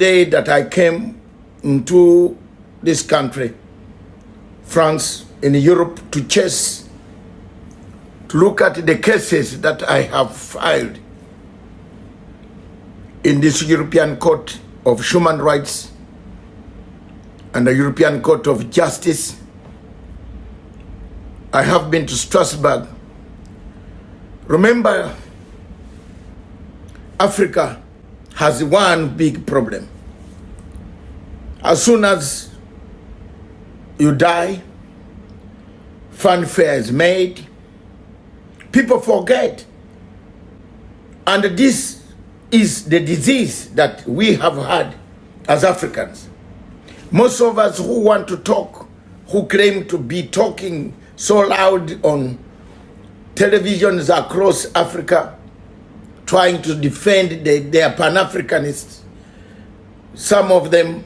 day that I came into this country, France, in Europe, to look at the cases that I have filed in this European Court of Human Rights and the European Court of Justice. I have been to Strasbourg. Remember, Africa has one big problem. As soon as you die, fanfare is made, people forget. And this is the disease that we have had as Africans. Most of us who want to talk, who claim to be talking so loud on televisions across Africa, trying to defend their Pan-Africanists, some of them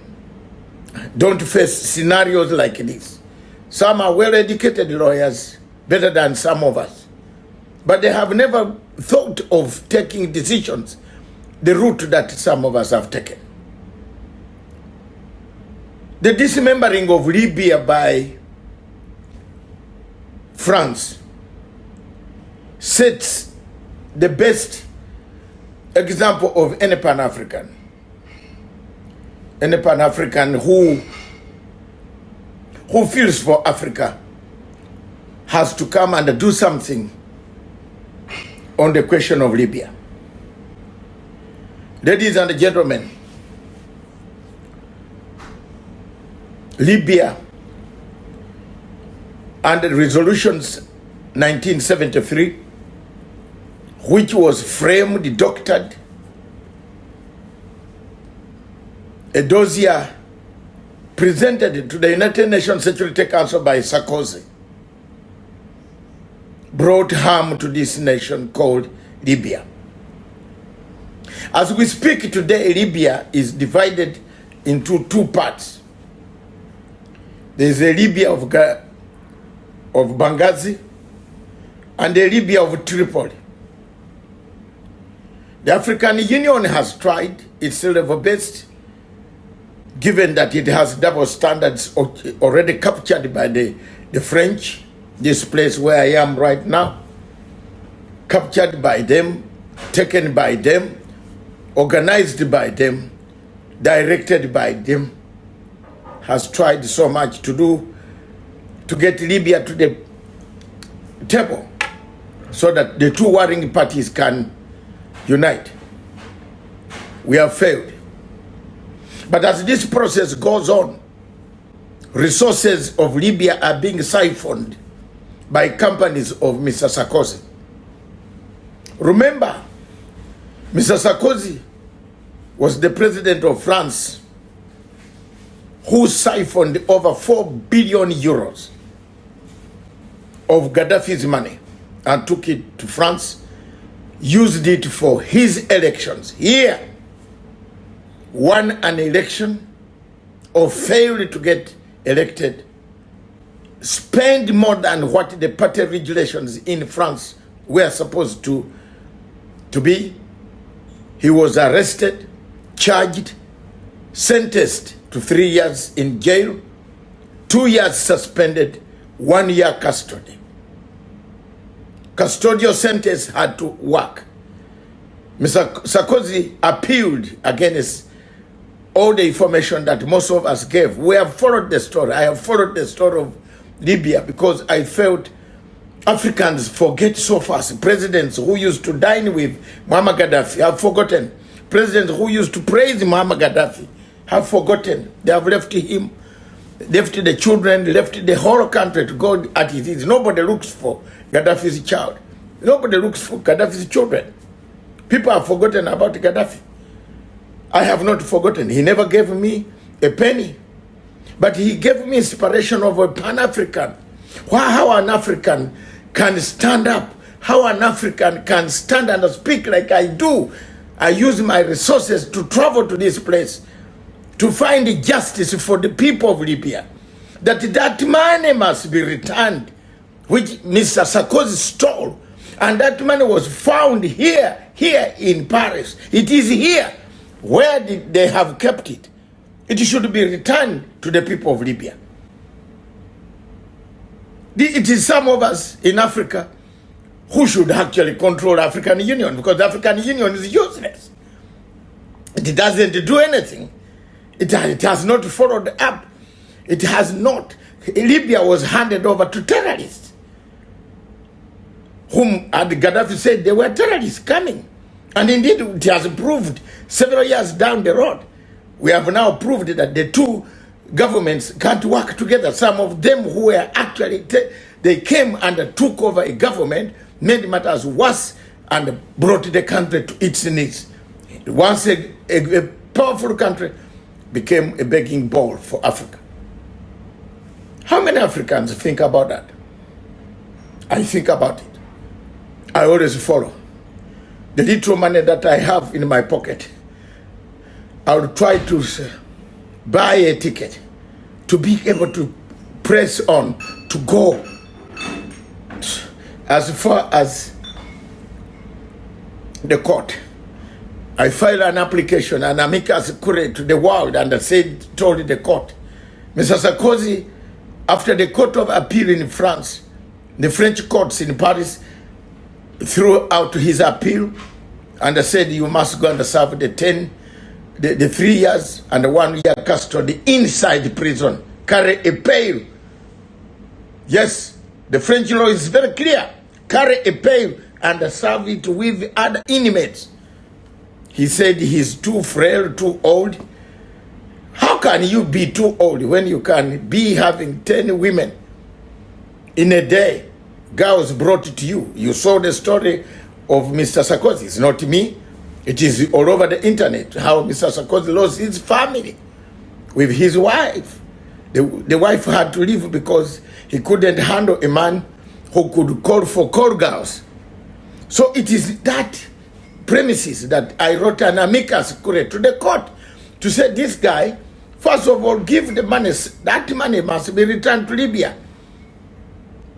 don't face scenarios like this. Some are well-educated lawyers, better than some of us. But they have never thought of taking decisions the route that some of us have taken. The dismembering of Libya by France sets the best example of any Pan-African. Any Pan-African who feels for Africa has to come and do something on the question of Libya. Ladies and gentlemen, Libya and the resolutions 1973, which was framed, doctored, a dossier presented to the United Nations Security Council by Sarkozy, brought harm to this nation called Libya. As we speak today, Libya is divided into two parts. There is a Libya of Benghazi and a Libya of Tripoli. The African Union has tried its level-based, given that it has double standards already captured by the French, this place where I am right now, captured by them, taken by them, organized by them, directed by them, has tried so much to get Libya to the table so that the two warring parties can unite. We have failed. But as this process goes on, resources of Libya are being siphoned by companies of Mr. Sarkozy. Remember, Mr. Sarkozy was the president of France who siphoned over 4 billion euros of Gaddafi's money and took it to France, used it for his elections. Here, won an election or failed to get elected, spent more than what the party regulations in France were supposed to be. He was arrested, charged, sentenced to 3 years in jail, 2 years suspended, 1 year custody. Custodial sentence had to work. Mr. Sarkozy appealed against all the information that most of us gave. We have followed the story. I have followed the story of Libya because I felt Africans forget so fast. Presidents who used to dine with Muammar Gaddafi have forgotten. Presidents who used to praise Muammar Gaddafi have forgotten. They have left him, left the children, left the whole country to go at his ease. Nobody looks for Gaddafi's child. Nobody looks for Gaddafi's children. People have forgotten about Gaddafi. I have not forgotten. He never gave me a penny. But he gave me inspiration of a Pan-African. How an African can stand up. How an African can stand and speak like I do. I use my resources to travel to this place to find justice for the people of Libya. That money must be returned, which Mr. Sarkozy stole. And that money was found here in Paris. It is here. Where did they have kept it? It should be returned to the people of Libya. It is some of us in Africa who should actually control African Union, because the African Union is useless. It doesn't do anything. It has not followed up. It has not. Libya was handed over to terrorists, whom Gaddafi said they were terrorists coming. And indeed, it has proved several years down the road. We have now proved that the two governments can't work together. Some of them who were actually, they came and took over a government, made matters worse, and brought the country to its knees. Once a powerful country became a begging bowl for Africa. How many Africans think about that? I think about it. I always follow. The little money that I have in my pocket, I will try to buy a ticket to be able to press on, to go as far as the court. I filed an application, an amicus curiae to the world, and I told the court, Mr. Sarkozy, after the Court of Appeal in France, the French courts in Paris threw out his appeal and said you must go and serve the 3 years and the 1 year custody inside the prison. Carry a pail. Yes, the French law is very clear. Carry a pail and serve it with other inmates. He said he's too frail, too old. How can you be too old when you can be having 10 women in a day? Girls brought it to you. You saw the story of Mr. Sarkozy. It's not me. It is all over the internet how Mr. Sarkozy lost his family with his wife. The wife had to leave because he couldn't handle a man who could call for call girls. So it is that premises that I wrote an amicus curiae to the court to say this guy, first of all, give the money. That money must be returned to Libya.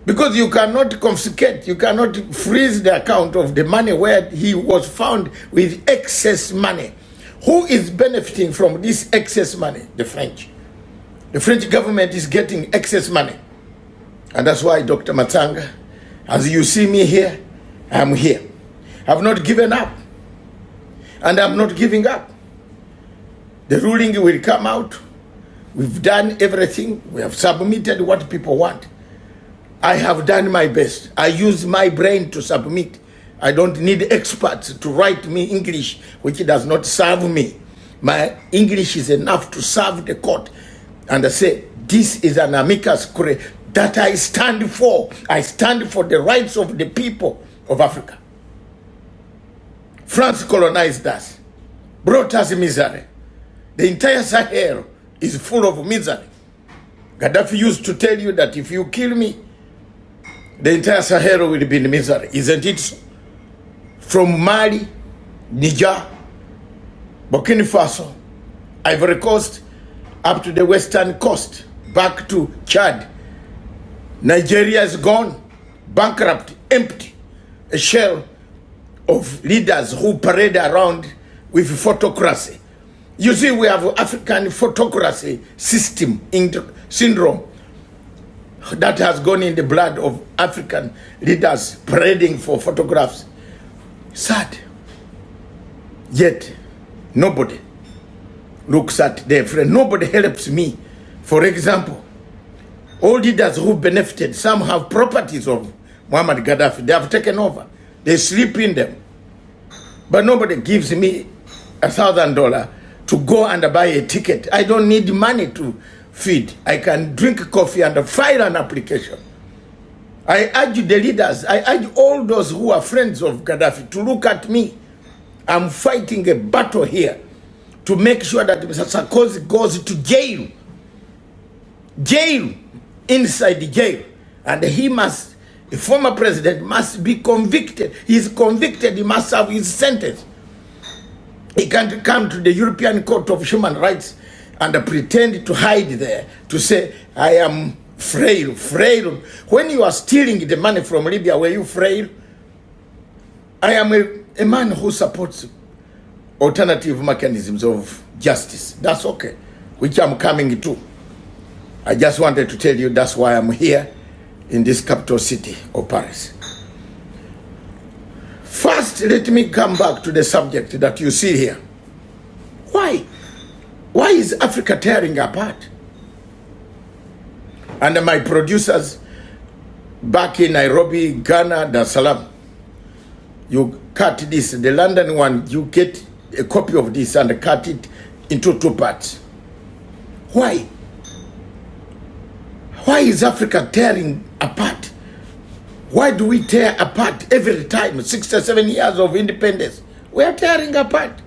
Because you cannot confiscate, you cannot freeze the account of the money where he was found with excess money. Who is benefiting from this excess money? The French. The French government is getting excess money. And that's why, Dr. Matanga, as you see me here, I'm here. I've not given up. And I'm not giving up. The ruling will come out. We've done everything. We have submitted what people want. I have done my best. I use my brain to submit. I don't need experts to write me English, which does not serve me. My English is enough to serve the court. And I say, this is an amicus curiae that I stand for. I stand for the rights of the people of Africa. France colonized us, brought us misery. The entire Sahel is full of misery. Gaddafi used to tell you that if you kill me, the entire Sahel will be in misery. Isn't it so? From Mali, Niger, Burkina Faso, Ivory Coast, up to the western coast, back to Chad. Nigeria is gone, bankrupt, empty, a shell of leaders who parade around with photocracy. You see, we have African photocracy system, syndrome, that has gone in the blood of African leaders parading for photographs. Sad. Yet, nobody looks at their friend. Nobody helps me. For example, all leaders who benefited, some have properties of Muammar Gaddafi. They have taken over. They sleep in them. But nobody gives me $1,000 to go and buy a ticket. I don't need money to feed. I can drink coffee and file an application. I urge the leaders, I urge all those who are friends of Gaddafi to look at me. I'm fighting a battle here to make sure that Mr. Sarkozy goes to jail. Jail, inside the jail. And he must, the former president must be convicted. He's convicted, he must have his sentence. He can't come to the European Court of Human Rights and pretend to hide there, to say, I am frail. When you are stealing the money from Libya, were you frail? I am a man who supports alternative mechanisms of justice. That's okay, which I'm coming to. I just wanted to tell you that's why I'm here in this capital city of Paris. First, let me come back to the subject that you see here. Why? Why is Africa tearing apart? And my producers back in Nairobi, Ghana, Dar es Salaam, you cut this, the London one, you get a copy of this and cut it into 2 parts. Why? Why is Africa tearing apart? Why do we tear apart every time? 67 years of independence. We are tearing apart.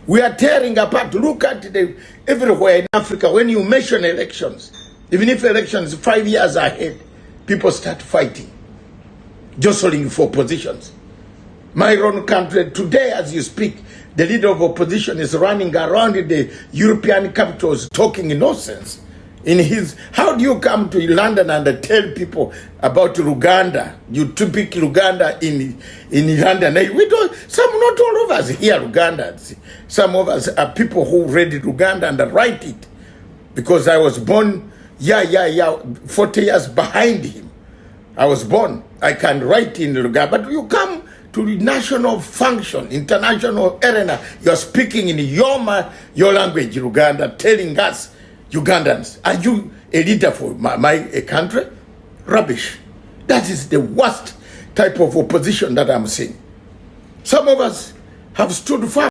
We are tearing apart. Look at everywhere in Africa, when you mention elections, even if elections 5 years ahead, people start fighting, jostling for positions. My own country, today as you speak, the leader of opposition is running around the European capitals talking nonsense. How do you come to London and tell people about Uganda? You speak Uganda in London. We don't, not all of us hear Ugandans. Some of us are people who read Uganda and write it. Because I was born, 40 years behind him. I was born. I can write in Uganda. But you come to the national function, international arena, you're speaking in your language, Uganda, telling us, Ugandans, are you a leader for my country? Rubbish. That is the worst type of opposition that I'm seeing. Some of us have stood firm.